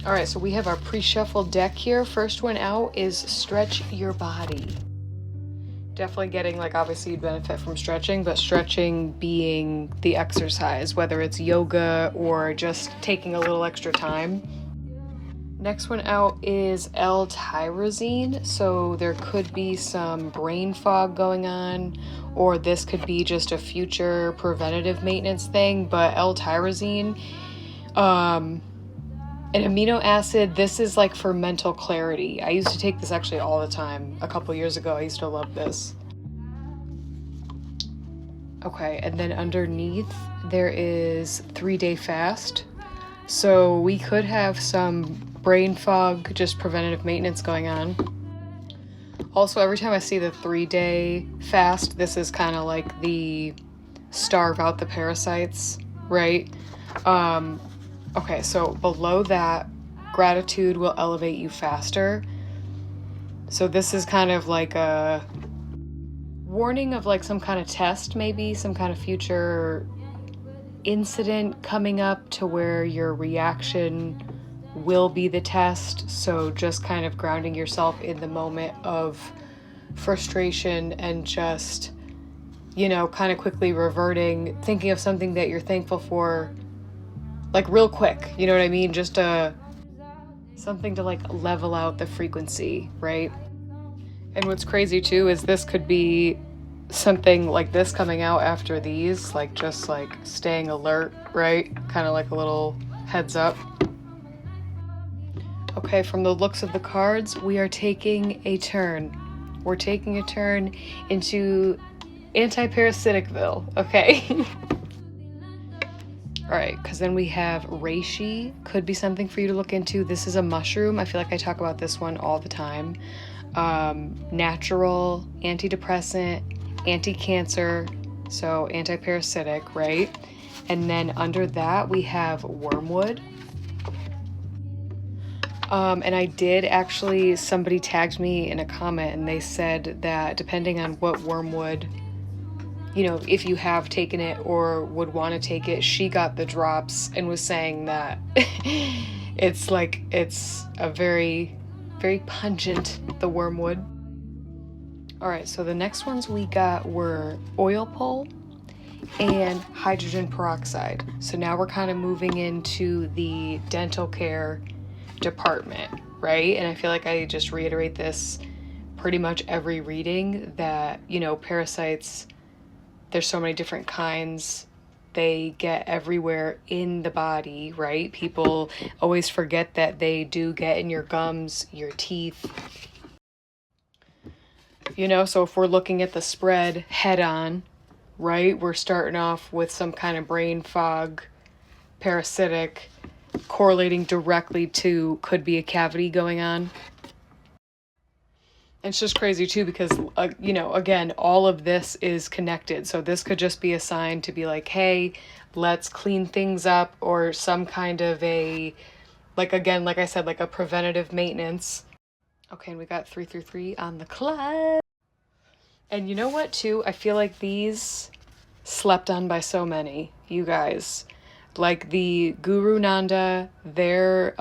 All right, so we have our pre-shuffled deck here. First one out is Stretch Your Body. Definitely getting, like, obviously you'd benefit from stretching, but stretching being the exercise, whether it's yoga or just taking a little extra time. Next one out is L-tyrosine. So there could be some brain fog going on, or this could be just a future preventative maintenance thing. But L-tyrosine, an amino acid, this is like for mental clarity. I used to take this actually all the time. A couple years ago, I used to love this. Okay, and then underneath there is 3-day fast. So we could have some brain fog, just preventative maintenance going on. Also, every time I see the 3-day fast, this is kind of like the starve out the parasites, right? Okay, so below that, gratitude will elevate you faster. So this is kind of like a warning of like some kind of test, maybe some kind of future incident coming up to where your reaction will be the test. So just kind of grounding yourself in the moment of frustration and just, you know, kind of quickly reverting, thinking of something that you're thankful for, like real quick, you know what I mean? Just something to like level out the frequency, right? And what's crazy too is this could be something like this coming out after these, like just like staying alert, right? Kind of like a little heads up. Okay, from the looks of the cards, we are taking a turn. We're taking a turn into anti-parasiticville, okay? All right, because then we have reishi, could be something for you to look into. This is a mushroom. I feel like I talk about this one all the time. Natural, antidepressant, anti-cancer, so anti-parasitic, right? And then under that, we have wormwood. And I did actually, somebody tagged me in a comment and they said that depending on what wormwood, you know, if you have taken it or would want to take it, she got the drops and was saying that it's like, it's a very, very pungent, the wormwood. All right, so the next ones we got were oil pull and hydrogen peroxide. So now we're kind of moving into the dental care department, right? And I feel like I just reiterate this pretty much every reading that, you know, parasites, there's so many different kinds. They get everywhere in the body, right? People always forget that they do get in your gums, your teeth. You know, so if we're looking at the spread head on, right? We're starting off with some kind of brain fog, parasitic, correlating directly to could be a cavity going on. It's just crazy too because, you know, again, all of this is connected. So this could just be a sign to be like, hey, let's clean things up, or some kind of a, like, again, like I said, like a preventative maintenance. Okay, and we got 333 on the club. And you know what too? I feel like these slept on by so many, you guys. Like the Guru Nanda, their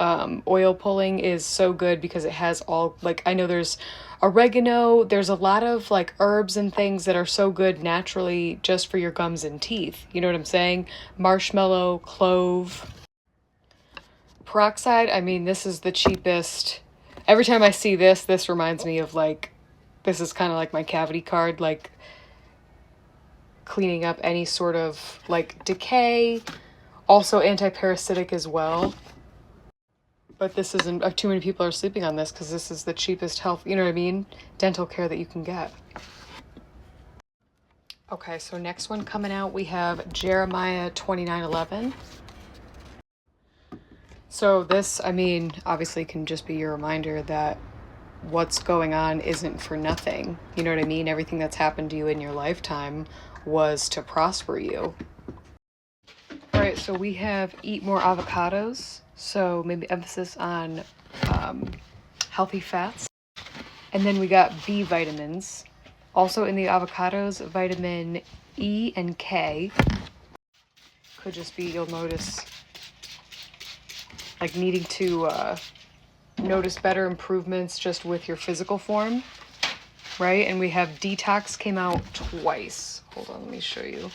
oil pulling is so good because it has all, like, I know there's oregano, there's a lot of like herbs and things that are so good naturally just for your gums and teeth. You know what I'm saying? Marshmallow, clove. Peroxide, I mean, this is the cheapest. Every time I see this reminds me of like, this is kind of like my cavity card, like cleaning up any sort of like decay. Also anti-parasitic as well. But this isn't, too many people are sleeping on this because this is the cheapest health, you know what I mean? Dental care that you can get. Okay, so next one coming out, we have Jeremiah 29:11. So this, I mean, obviously can just be your reminder that what's going on isn't for nothing. You know what I mean? Everything that's happened to you in your lifetime was to prosper you. All right, so we have eat more avocados. So maybe emphasis on healthy fats. And then we got B vitamins. Also in the avocados, vitamin E and K. Could just be, you'll notice like needing to notice better improvements just with your physical form, right? And we have Detox came out twice. Hold on, let me show you.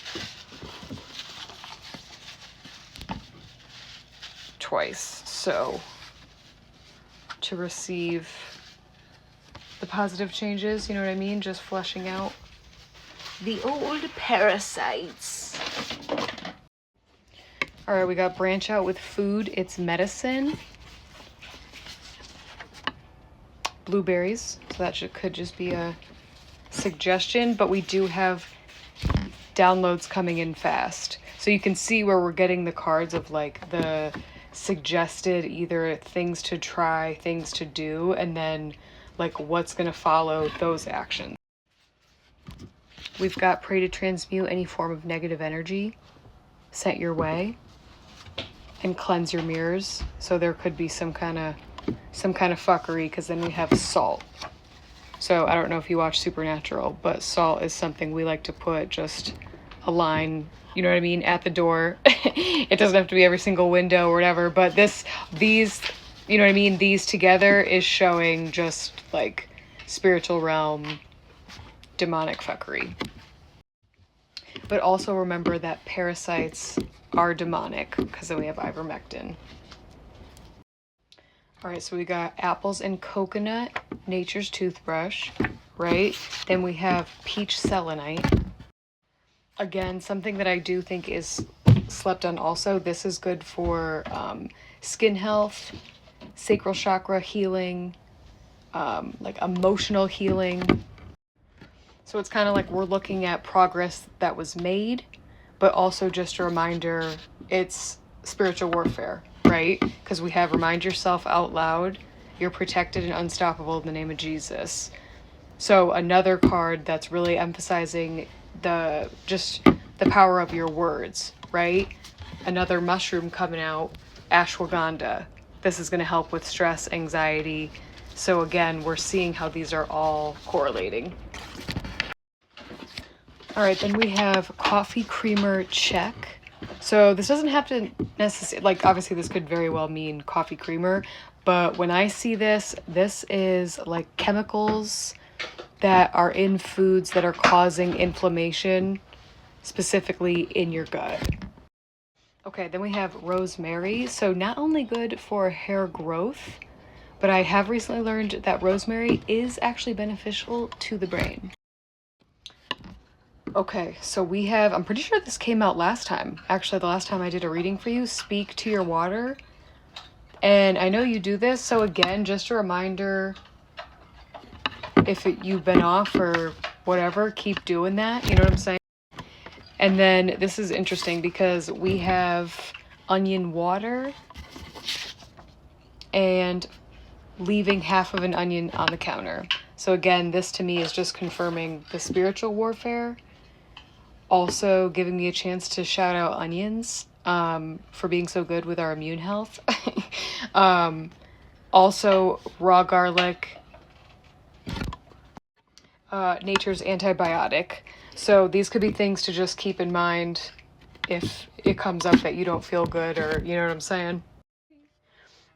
Twice. So to receive the positive changes, you know what I mean? Just flushing out the old parasites. All right, we got Branch Out with Food. It's medicine. Blueberries. So that could just be a suggestion, but we do have downloads coming in fast. So you can see where we're getting the cards of like the suggested either things to try, things to do, and then like what's going to follow those actions. We've got Pray to transmute any form of negative energy sent your way and cleanse your mirrors. So there could be some kind of fuckery, because then we have salt. So I don't know if you watch Supernatural, but salt is something we like to put just a line, you know what I mean, at the door. It doesn't have to be every single window or whatever, but these, you know what I mean, these together is showing just like spiritual realm demonic fuckery. But also remember that parasites are demonic, because then we have ivermectin. All right, so we got apples and coconut, nature's toothbrush, right? Then we have peach selenite. Again, something that I do think is slept on also. This is good for skin health, sacral chakra healing, like emotional healing. So it's kind of like we're looking at progress that was made, but also just a reminder, it's spiritual warfare, right? Because we have remind yourself out loud, you're protected and unstoppable in the name of Jesus. So another card that's really emphasizing the power of your words, right? Another mushroom coming out, ashwagandha. This is going to help with stress, anxiety. So again, we're seeing how these are all correlating. All right, then we have coffee creamer check. So this doesn't have to necessarily, like obviously this could very well mean coffee creamer, but when I see this, this is like chemicals that are in foods that are causing inflammation, specifically in your gut. Okay, then we have rosemary. So not only good for hair growth, but I have recently learned that rosemary is actually beneficial to the brain. Okay, so we have, I'm pretty sure this came out last time. Actually, the last time I did a reading for you, Speak to Your Water. And I know you do this, so again, just a reminder, if you've been off or whatever, keep doing that, you know what I'm saying? And then this is interesting because we have onion water and leaving half of an onion on the counter. So again, this to me is just confirming the spiritual warfare. Also giving me a chance to shout out onions for being so good with our immune health. Also raw garlic, nature's antibiotic. So these could be things to just keep in mind if it comes up that you don't feel good, or you know what I'm saying.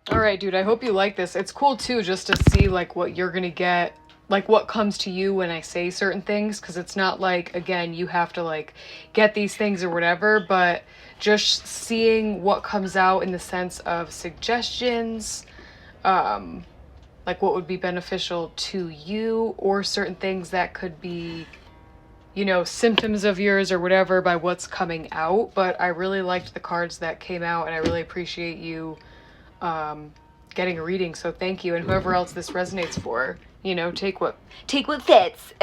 All right, dude, I hope you like this. It's cool too just to see like what you're gonna get, like what comes to you when I say certain things, because it's not like, again, you have to like get these things or whatever, but just seeing what comes out in the sense of suggestions, like what would be beneficial to you, or certain things that could be, you know, symptoms of yours or whatever by what's coming out. But I really liked the cards that came out, and I really appreciate you getting a reading, so thank you. And whoever else this resonates for, you know, take what fits.